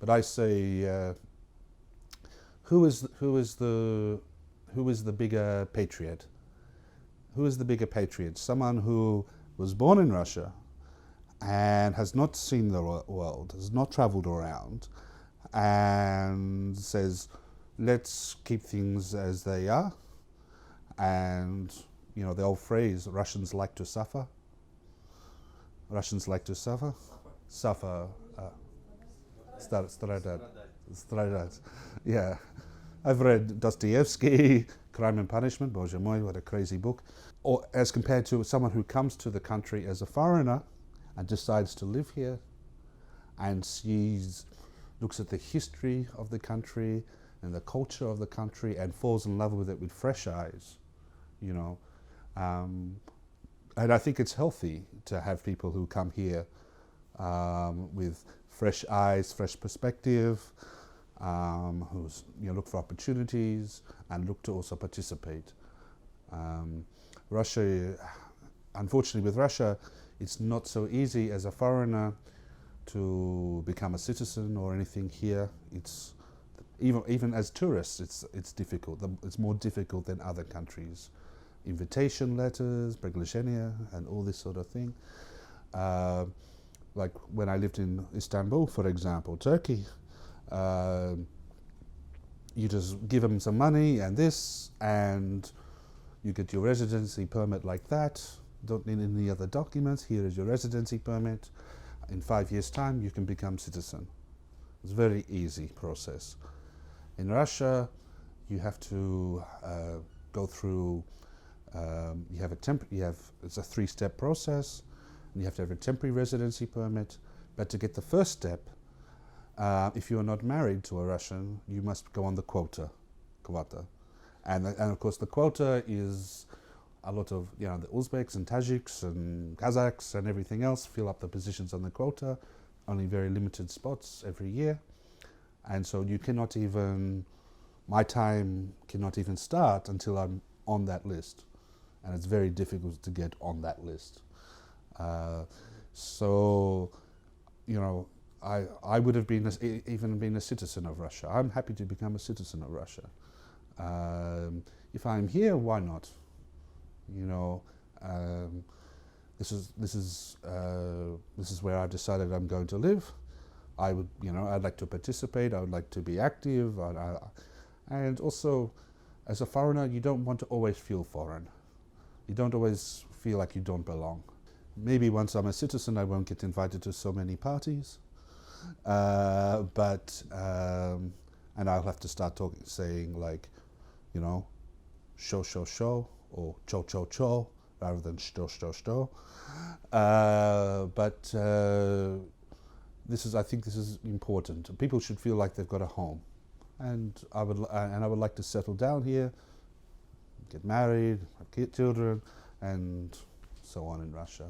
But I say, who is the bigger patriot? Who is the bigger patriot? Someone who was born in Russia and has not seen the world, has not traveled around, and says, let's keep things as they are. And, you know, the old phrase, Russians like to suffer. Russians like to suffer. Suffer. Stradat. Yeah. I've read Dostoevsky, Crime and Punishment, Боже мой, what a crazy book. Or as compared to someone who comes to the country as a foreigner and decides to live here and looks at the history of the country and the culture of the country and falls in love with it with fresh eyes, you know. And I think it's healthy to have people who come here with fresh eyes, fresh perspective, who's, you know, look for opportunities and look to also participate. Russia, unfortunately with Russia, it's not so easy as a foreigner to become a citizen or anything here. It's even as tourists, it's difficult. It's more difficult than other countries. Invitation letters, приглашения, and all this sort of thing. Like when I lived in Istanbul, for example, Turkey, you just give them some money and this, and you get your residency permit like that. Don't need any other documents. Here is your residency permit. In 5 years' time, you can become citizen. It's a very easy process. In Russia, you have to go through. It's a 3-step process. You have to have a temporary residency permit. But to get the first step, if you are not married to a Russian, you must go on the quota. And of course the quota is a lot of, you know, the Uzbeks and Tajiks and Kazakhs and everything else fill up the positions on the quota, only very limited spots every year. And so you cannot even, my time cannot even start until I'm on that list. And it's very difficult to get on that list. So, you know, I would have been even been a citizen of Russia. I'm happy to become a citizen of Russia. If I'm here, why not? You know, this is where I've decided I'm going to live. I would, you know, I'd like to participate. I would like to be active, and also, as a foreigner, you don't want to always feel foreign. You don't always feel like you don't belong. Maybe once I'm a citizen, I won't get invited to so many parties, and I'll have to start saying like, you know, show, or cho, rather than sto. I think this is important. People should feel like they've got a home, and I would like to settle down here, get married, have children, and so on in Russia.